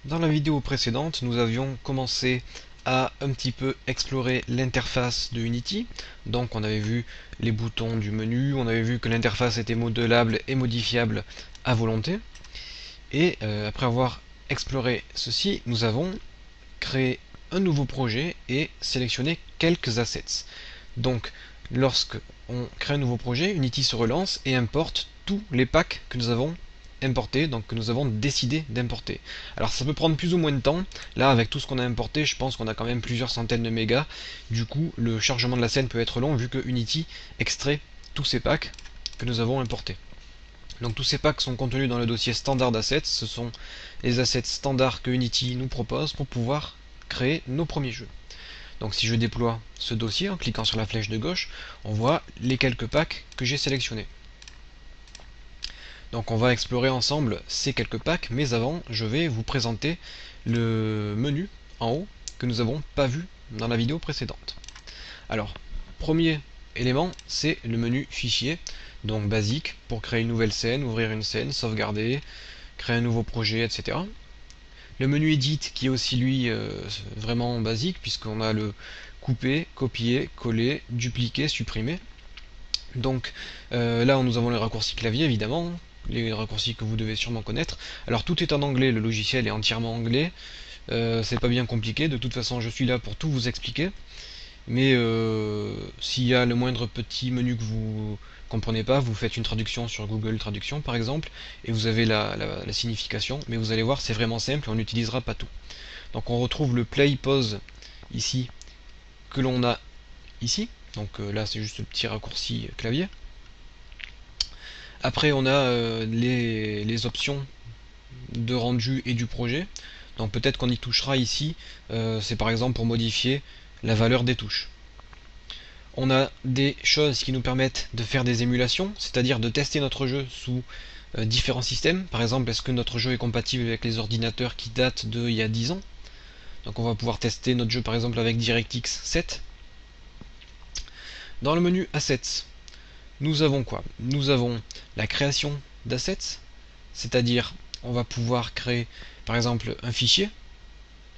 Dans la vidéo précédente, nous avions commencé à un petit peu explorer l'interface de Unity. Donc on avait vu les boutons du menu, on avait vu que l'interface était modelable et modifiable à volonté. Et après avoir exploré ceci, nous avons créé un nouveau projet et sélectionné quelques assets. Donc lorsque on crée un nouveau projet, Unity se relance et importe tous les packs que nous avons importés, donc que nous avons décidé d'importer. Alors ça peut prendre plus ou moins de temps. Là, avec tout ce qu'on a importé, je pense qu'on a quand même plusieurs centaines de mégas. Du coup, le chargement de la scène peut être long vu que Unity extrait tous ces packs que nous avons importés. Donc tous ces packs sont contenus dans le dossier standard assets. Ce sont les assets standards que Unity nous propose pour pouvoir créer nos premiers jeux. Donc si je déploie ce dossier en cliquant sur la flèche de gauche, on voit les quelques packs que j'ai sélectionnés. Donc on va explorer ensemble ces quelques packs, mais avant je vais vous présenter le menu en haut que nous n'avons pas vu dans la vidéo précédente. Alors, premier élément, c'est le menu fichier, donc basique, pour créer une nouvelle scène, ouvrir une scène, sauvegarder, créer un nouveau projet, etc. Le menu Edit qui est aussi lui vraiment basique, puisqu'on a le couper, copier, coller, dupliquer, supprimer. Donc là nous avons les raccourcis clavier évidemment, les raccourcis que vous devez sûrement connaître. Alors tout est en anglais, le logiciel est entièrement anglais, c'est pas bien compliqué, de toute façon je suis là pour tout vous expliquer. Mais s'il y a le moindre petit menu que vous comprenez pas, vous faites une traduction sur Google Traduction par exemple, et vous avez la signification, mais vous allez voir c'est vraiment simple et on n'utilisera pas tout. Donc on retrouve le play pause ici que l'on a ici, donc là c'est juste le petit raccourci clavier. Après on a les options de rendu et du projet, donc peut-être qu'on y touchera ici, c'est par exemple pour modifier la valeur des touches. On a des choses qui nous permettent de faire des émulations, c'est-à-dire de tester notre jeu sous différents systèmes. Par exemple, est-ce que notre jeu est compatible avec les ordinateurs qui datent d'il y a 10 ans. Donc on va pouvoir tester notre jeu par exemple avec DirectX 7. Dans le menu Assets, nous avons quoi? Nous avons la création d'assets, c'est-à-dire on va pouvoir créer par exemple un fichier,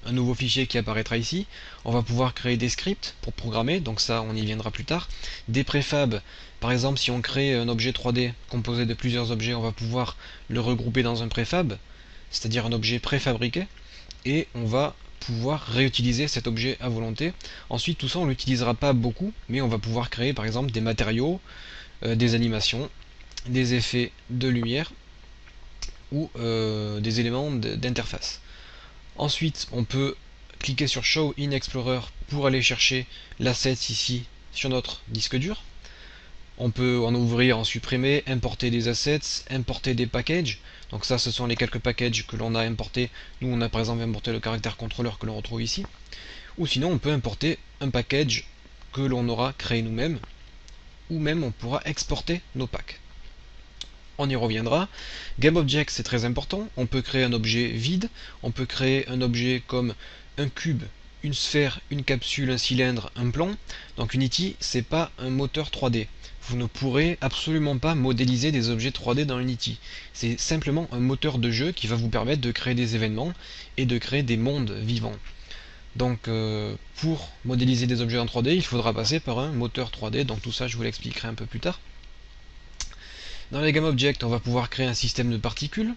un nouveau fichier qui apparaîtra ici. On va pouvoir créer des scripts pour programmer, donc ça on y viendra plus tard. Des préfabs, par exemple si on crée un objet 3D composé de plusieurs objets, on va pouvoir le regrouper dans un préfab, c'est-à-dire un objet préfabriqué, et on va pouvoir réutiliser cet objet à volonté. Ensuite tout ça on l'utilisera pas beaucoup, mais on va pouvoir créer par exemple des matériaux, des animations, des effets de lumière ou des éléments d'interface. Ensuite, on peut cliquer sur Show in Explorer pour aller chercher l'asset ici sur notre disque dur. On peut en ouvrir, en supprimer, importer des assets, importer des packages. Donc ça, ce sont les quelques packages que l'on a importés. Nous, on a par exemple importé le caractère contrôleur que l'on retrouve ici. Ou sinon, on peut importer un package que l'on aura créé nous-mêmes. Ou même, on pourra exporter nos packs. On y reviendra. GameObject, c'est très important. On peut créer un objet vide. On peut créer un objet comme un cube, une sphère, une capsule, un cylindre, un plan. Donc Unity, c'est pas un moteur 3D. Vous ne pourrez absolument pas modéliser des objets 3D dans Unity. C'est simplement un moteur de jeu qui va vous permettre de créer des événements et de créer des mondes vivants. Donc pour modéliser des objets en 3D, il faudra passer par un moteur 3D. Donc tout ça, je vous l'expliquerai un peu plus tard. Dans les GameObject, on va pouvoir créer un système de particules,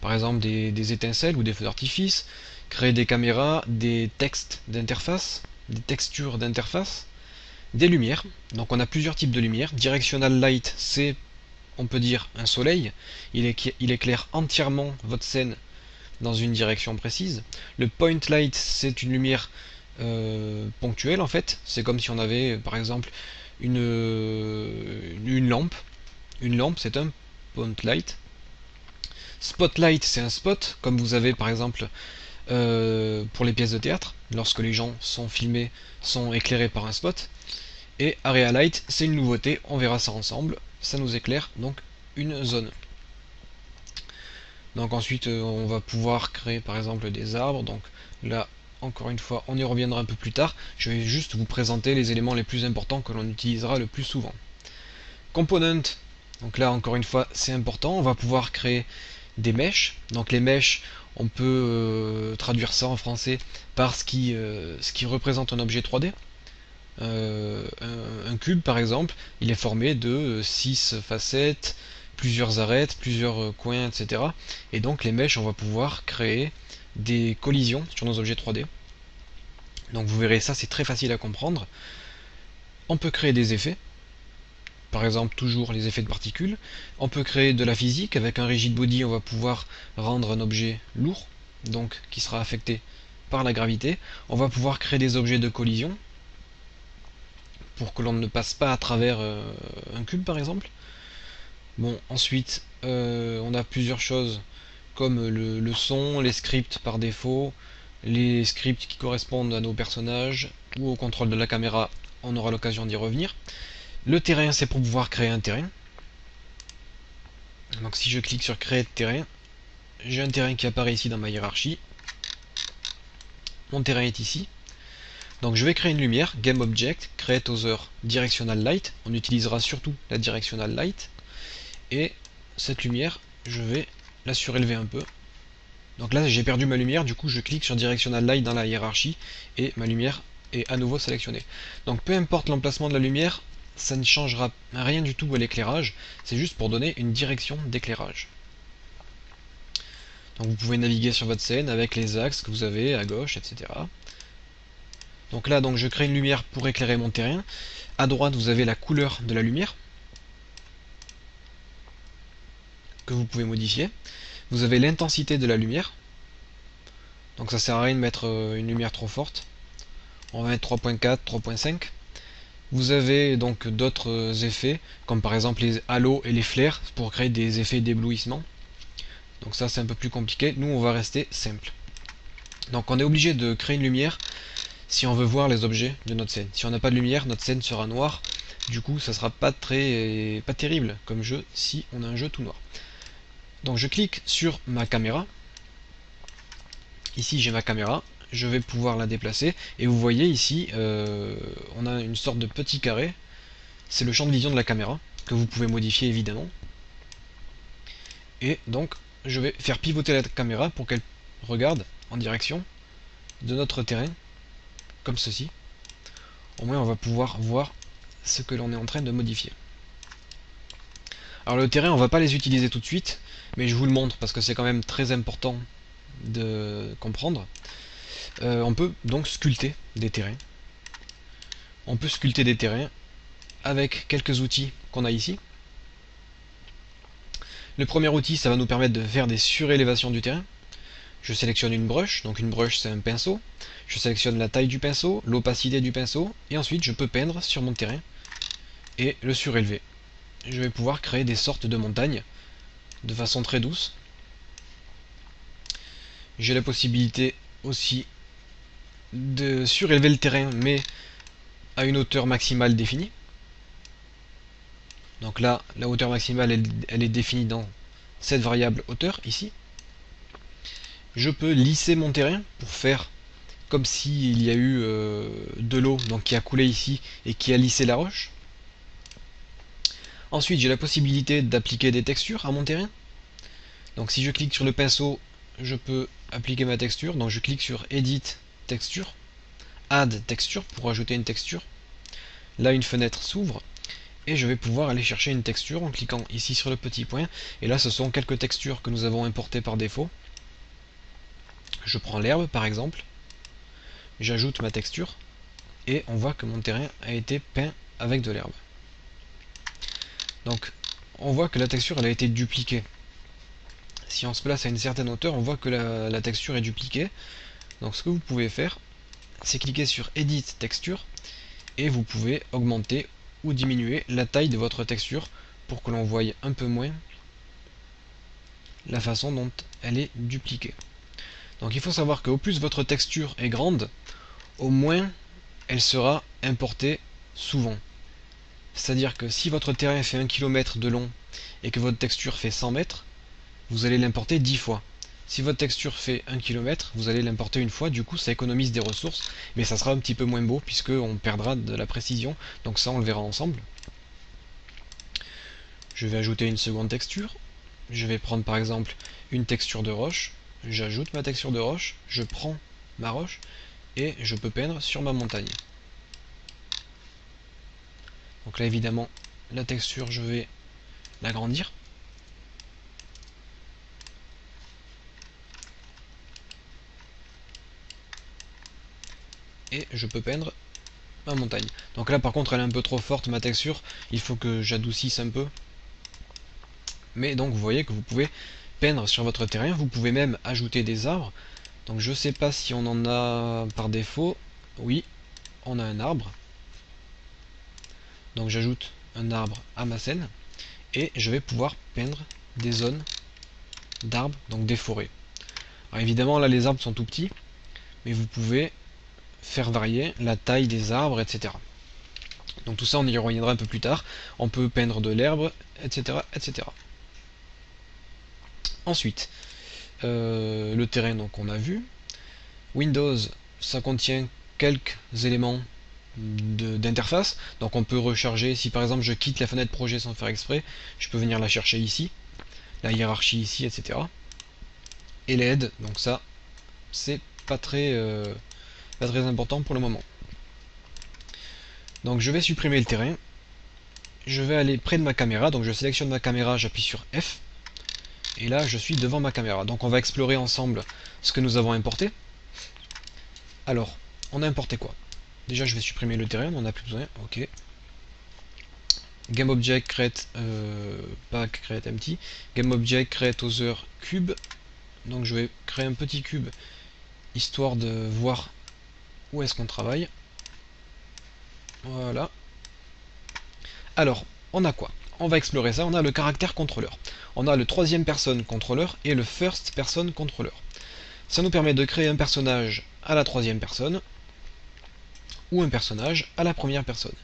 par exemple des étincelles ou des feux d'artifice, créer des caméras, des textes d'interface, des textures d'interface, des lumières. Donc on a plusieurs types de lumières. Directional Light, c'est, on peut dire, un soleil. Il éclaire entièrement votre scène dans une direction précise. Le Point Light, c'est une lumière ponctuelle en fait. C'est comme si on avait, par exemple, une lampe. Une lampe, c'est un point light. Spotlight, c'est un spot, comme vous avez par exemple pour les pièces de théâtre, lorsque les gens sont filmés, sont éclairés par un spot. Et Area Light, c'est une nouveauté, on verra ça ensemble, ça nous éclaire donc une zone. Donc ensuite on va pouvoir créer par exemple des arbres, donc là encore une fois on y reviendra un peu plus tard, je vais juste vous présenter les éléments les plus importants que l'on utilisera le plus souvent. Component, donc là encore une fois c'est important, on va pouvoir créer des mèches. Donc les mèches, on peut traduire ça en français par ce qui représente un objet 3D. Un cube par exemple, il est formé de 6 facettes, plusieurs arêtes, plusieurs coins, etc. Et donc les mèches, on va pouvoir créer des collisions sur nos objets 3D. Donc vous verrez, ça c'est très facile à comprendre. On peut créer des effets, par exemple toujours les effets de particules. On peut créer de la physique, avec un rigid body on va pouvoir rendre un objet lourd, donc qui sera affecté par la gravité. On va pouvoir créer des objets de collision, pour que l'on ne passe pas à travers un cube par exemple. Bon, ensuite on a plusieurs choses comme le son, les scripts par défaut, les scripts qui correspondent à nos personnages ou au contrôle de la caméra, on aura l'occasion d'y revenir. Le terrain, c'est pour pouvoir créer un terrain. Donc si je clique sur créer terrain, j'ai un terrain qui apparaît ici dans ma hiérarchie. Mon terrain est ici. Donc je vais créer une lumière, Game Object, Create Other Directional Light. On utilisera surtout la Directional Light. Et cette lumière, je vais la surélever un peu. Donc là j'ai perdu ma lumière, du coup je clique sur Directional Light dans la hiérarchie et ma lumière est à nouveau sélectionnée. Donc peu importe l'emplacement de la lumière, ça ne changera rien du tout à l'éclairage, c'est juste pour donner une direction d'éclairage. Donc vous pouvez naviguer sur votre scène avec les axes que vous avez à gauche, etc. Donc là je crée une lumière pour éclairer mon terrain. À droite vous avez la couleur de la lumière que vous pouvez modifier. Vous avez l'intensité de la lumière. Donc ça sert à rien de mettre une lumière trop forte. On va mettre 3.4, 3.5. Vous avez donc d'autres effets, comme par exemple les halos et les flares, pour créer des effets d'éblouissement. Donc ça c'est un peu plus compliqué, nous on va rester simple. Donc on est obligé de créer une lumière si on veut voir les objets de notre scène. Si on n'a pas de lumière, notre scène sera noire. Du coup ça sera pas terrible comme jeu si on a un jeu tout noir. Donc je clique sur ma caméra. Ici j'ai ma caméra, je vais pouvoir la déplacer et vous voyez ici on a une sorte de petit carré, c'est le champ de vision de la caméra que vous pouvez modifier évidemment. Et donc je vais faire pivoter la caméra pour qu'elle regarde en direction de notre terrain comme ceci. Au moins on va pouvoir voir ce que l'on est en train de modifier. Alors le terrain on va pas les utiliser tout de suite, mais je vous le montre parce que c'est quand même très important de comprendre. On peut donc sculpter des terrains. On peut sculpter des terrains avec quelques outils qu'on a ici. Le premier outil, ça va nous permettre de faire des surélévations du terrain. Je sélectionne une brush, donc une brush c'est un pinceau. Je sélectionne la taille du pinceau, l'opacité du pinceau, et ensuite je peux peindre sur mon terrain et le surélever. Je vais pouvoir créer des sortes de montagnes de façon très douce. J'ai la possibilité aussi de surélever le terrain, mais à une hauteur maximale définie. Donc là, la hauteur maximale, elle est définie dans cette variable hauteur, ici. Je peux lisser mon terrain pour faire comme s'il y a eu de l'eau, donc qui a coulé ici et qui a lissé la roche. Ensuite, j'ai la possibilité d'appliquer des textures à mon terrain. Donc si je clique sur le pinceau, je peux appliquer ma texture. Donc je clique sur Edit Texture, Add Texture pour ajouter une texture. Là, une fenêtre s'ouvre et je vais pouvoir aller chercher une texture en cliquant ici sur le petit point. Et là, ce sont quelques textures que nous avons importées par défaut. Je prends l'herbe par exemple, j'ajoute ma texture et on voit que mon terrain a été peint avec de l'herbe. Donc on voit que la texture elle a été dupliquée. Si on se place à une certaine hauteur, on voit que la texture est dupliquée. Donc ce que vous pouvez faire, c'est cliquer sur Edit Texture et vous pouvez augmenter ou diminuer la taille de votre texture pour que l'on voie un peu moins la façon dont elle est dupliquée. Donc il faut savoir qu'au plus votre texture est grande, au moins elle sera importée souvent. C'est-à-dire que si votre terrain fait 1 km de long et que votre texture fait 100 mètres, vous allez l'importer 10 fois. Si votre texture fait 1 km, vous allez l'importer une fois, du coup ça économise des ressources, mais ça sera un petit peu moins beau puisque on perdra de la précision, donc ça on le verra ensemble. Je vais ajouter une seconde texture. je vais prendre par exemple une texture de roche, j'ajoute ma texture de roche, je prends ma roche, et je peux peindre sur ma montagne. Donc là évidemment, la texture, je vais l'agrandir. Et je peux peindre ma montagne. Donc là par contre elle est un peu trop forte ma texture, il faut que j'adoucisse un peu. Mais donc vous voyez que vous pouvez peindre sur votre terrain, vous pouvez même ajouter des arbres. Donc je sais pas si on en a par défaut. Oui, on a un arbre. Donc j'ajoute un arbre à ma scène et je vais pouvoir peindre des zones d'arbres, donc des forêts. Alors évidemment là les arbres sont tout petits, mais vous pouvez faire varier la taille des arbres, etc. Donc tout ça on y reviendra un peu plus tard. On peut peindre de l'herbe, etc., etc. Ensuite, le terrain, donc on a vu. Windows, ça contient quelques éléments d'interface. Donc on peut recharger, si par exemple je quitte la fenêtre projet sans faire exprès, je peux venir la chercher ici, la hiérarchie ici, etc. Et l'aide, donc ça, c'est pas très important pour le moment. Donc je vais supprimer le terrain. Je vais aller près de ma caméra, donc je sélectionne ma caméra, j'appuie sur F. Et là, je suis devant ma caméra. Donc on va explorer ensemble ce que nous avons importé. Alors, on a importé quoi? Déjà, je vais supprimer le terrain, on n'en a plus besoin. Ok. GameObject create pas create empty. GameObject create other cube. Donc je vais créer un petit cube histoire de voir où est-ce qu'on travaille. Voilà. Alors, on a quoi? On va explorer ça. On a le caractère contrôleur. On a le troisième personne contrôleur et le first person contrôleur. Ça nous permet de créer un personnage à la troisième personne ou un personnage à la première personne.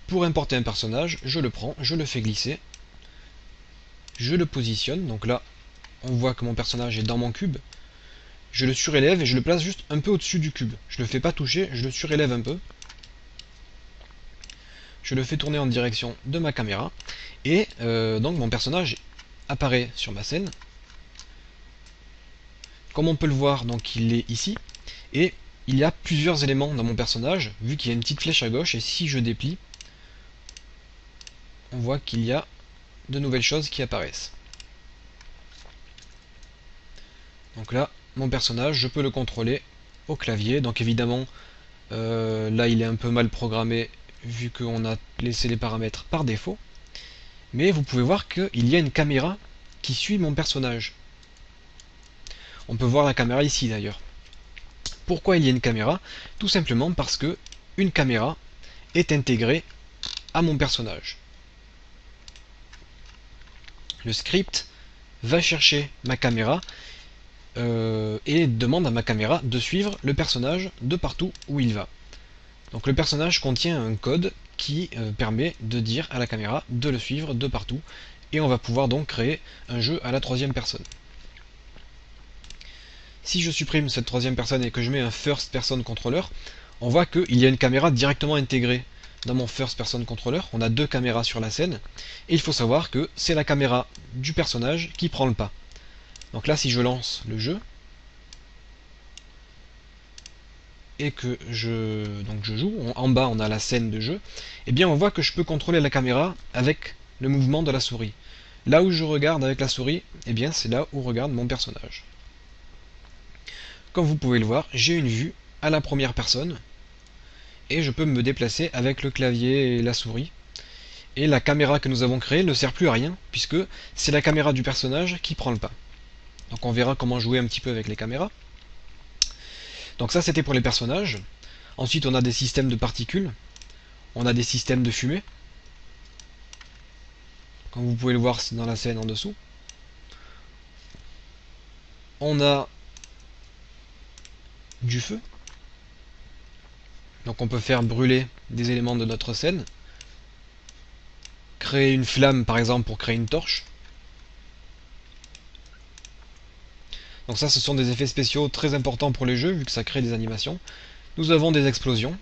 Pour importer un personnage, je le prends, je le fais glisser, je le positionne, donc là on voit que mon personnage est dans mon cube, je le surélève et je le place juste un peu au-dessus du cube. Je le fais pas toucher, je le surélève un peu. Je le fais tourner en direction de ma caméra et donc mon personnage apparaît sur ma scène. Comme on peut le voir, donc il est ici et il y a plusieurs éléments dans mon personnage vu qu'il y a une petite flèche à gauche et si je déplie, on voit qu'il y a de nouvelles choses qui apparaissent. Donc là, mon personnage, je peux le contrôler au clavier. Donc évidemment, là il est un peu mal programmé vu qu'on a laissé les paramètres par défaut. Mais vous pouvez voir qu'il y a une caméra qui suit mon personnage. On peut voir la caméra ici d'ailleurs. Pourquoi il y a une caméra? Tout simplement parce que une caméra est intégrée à mon personnage. Le script va chercher ma caméra et demande à ma caméra de suivre le personnage de partout où il va. Donc le personnage contient un code qui permet de dire à la caméra de le suivre de partout et on va pouvoir donc créer un jeu à la troisième personne. Si je supprime cette troisième personne et que je mets un first person controller, on voit qu'il y a une caméra directement intégrée dans mon first person controller. On a deux caméras sur la scène et il faut savoir que c'est la caméra du personnage qui prend le pas. Donc là si je lance le jeu et que je joue, en bas on a la scène de jeu, et bien on voit que je peux contrôler la caméra avec le mouvement de la souris. Là où je regarde avec la souris, et bien c'est là où regarde mon personnage. Comme vous pouvez le voir, j'ai une vue à la première personne et je peux me déplacer avec le clavier et la souris. Et la caméra que nous avons créée ne sert plus à rien puisque c'est la caméra du personnage qui prend le pas. Donc on verra comment jouer un petit peu avec les caméras. Donc ça c'était pour les personnages. Ensuite on a des systèmes de particules, on a des systèmes de fumée. Comme vous pouvez le voir dans la scène en dessous. On a du feu. Donc on peut faire brûler des éléments de notre scène. Créer une flamme par exemple pour créer une torche. Donc ça ce sont des effets spéciaux très importants pour les jeux vu que ça crée des animations. Nous avons des explosions.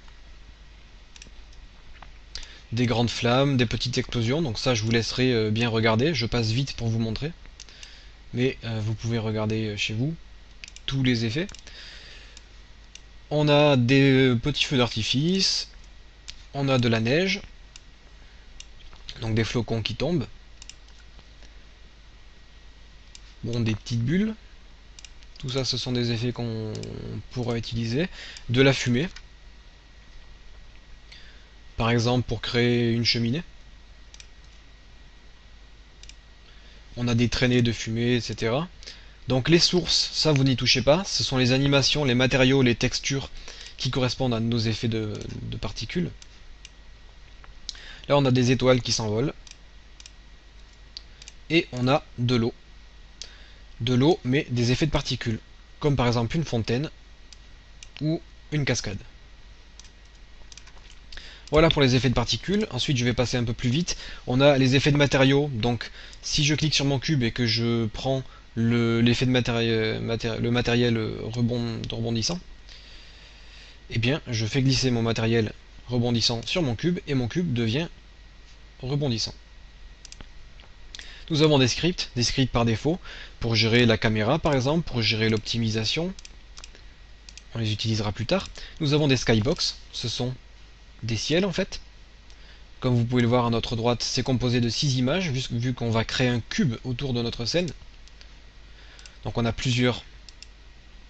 Des grandes flammes, des petites explosions. Donc ça je vous laisserai bien regarder. Je passe vite pour vous montrer. mais vous pouvez regarder chez vous tous les effets. On a des petits feux d'artifice, on a de la neige, donc des flocons qui tombent, bon, des petites bulles, tout ça ce sont des effets qu'on pourra utiliser, de la fumée, par exemple pour créer une cheminée. On a des traînées de fumée, etc. Donc les sources, ça vous n'y touchez pas, ce sont les animations, les matériaux, les textures qui correspondent à nos effets de particules. Là on a des étoiles qui s'envolent. Et on a de l'eau. De l'eau, mais des effets de particules. Comme par exemple une fontaine ou une cascade. Voilà pour les effets de particules. Ensuite, je vais passer un peu plus vite. On a les effets de matériaux. Donc, si je clique sur mon cube et que je prends l'effet de le matériel rebondissant, eh bien, je fais glisser mon matériel rebondissant sur mon cube et mon cube devient rebondissant. Nous avons des scripts par défaut, pour gérer la caméra par exemple, pour gérer l'optimisation. On les utilisera plus tard. Nous avons des skybox, ce sont des ciels en fait. Comme vous pouvez le voir à notre droite, c'est composé de 6 images, vu qu'on va créer un cube autour de notre scène. Donc on a plusieurs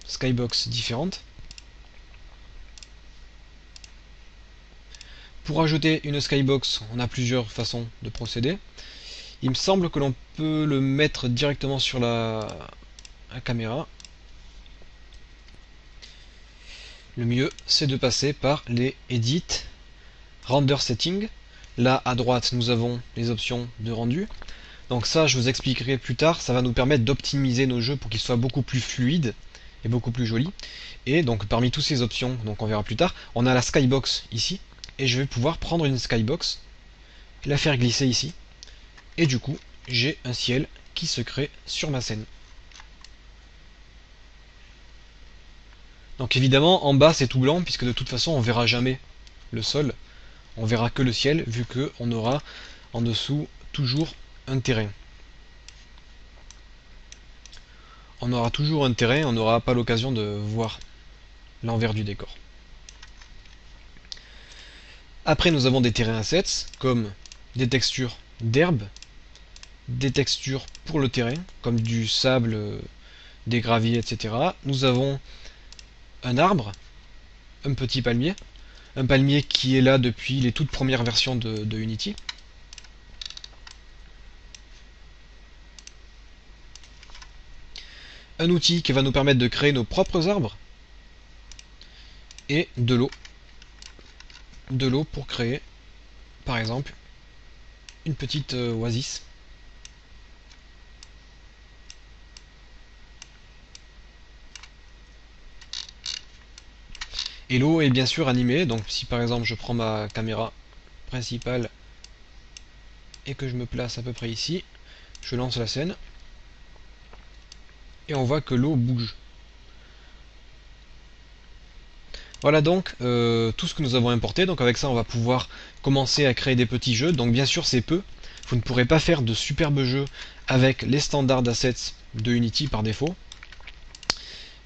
skybox différentes. Pour ajouter une skybox, on a plusieurs façons de procéder. Il me semble que l'on peut le mettre directement sur la caméra. Le mieux, c'est de passer par les Edit, Render Setting. Là, à droite, nous avons les options de rendu. Donc ça, je vous expliquerai plus tard. Ça va nous permettre d'optimiser nos jeux pour qu'ils soient beaucoup plus fluides et beaucoup plus jolis. Et donc, parmi toutes ces options, donc on verra plus tard, on a la Skybox ici. Et je vais pouvoir prendre une Skybox, la faire glisser ici. Et du coup, j'ai un ciel qui se crée sur ma scène. Donc évidemment, en bas c'est tout blanc, puisque de toute façon on verra jamais le sol. On verra que le ciel, vu qu'on aura en dessous toujours un terrain. On aura toujours un terrain, on n'aura pas l'occasion de voir l'envers du décor. Après nous avons des terrains assets, comme des textures d'herbe, des textures pour le terrain, comme du sable, des graviers, etc. Nous avons un arbre, un petit palmier, un palmier qui est là depuis les toutes premières versions de Unity. Un outil qui va nous permettre de créer nos propres arbres. Et de l'eau. De l'eau pour créer, par exemple, une petite oasis. Et l'eau est bien sûr animée, donc si par exemple je prends ma caméra principale et que je me place à peu près ici, je lance la scène, et on voit que l'eau bouge. Voilà donc tout ce que nous avons importé. Donc avec ça on va pouvoir commencer à créer des petits jeux. Donc bien sûr c'est peu, vous ne pourrez pas faire de superbes jeux avec les standards d'assets de Unity par défaut.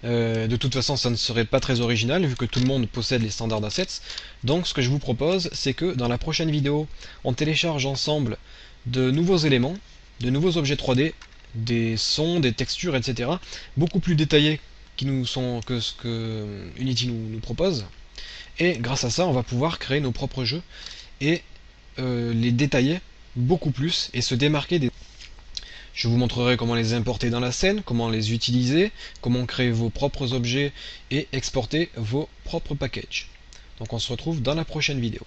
De toute façon ça ne serait pas très original vu que tout le monde possède les standards d'assets. Donc ce que je vous propose, c'est que dans la prochaine vidéo on télécharge ensemble de nouveaux éléments, de nouveaux objets 3D, des sons, des textures, etc. beaucoup plus détaillés que ce que Unity nous propose. Et grâce à ça on va pouvoir créer nos propres jeux et les détailler beaucoup plus et se démarquer des... Je vous montrerai comment les importer dans la scène, comment les utiliser, comment créer vos propres objets et exporter vos propres packages. Donc on se retrouve dans la prochaine vidéo.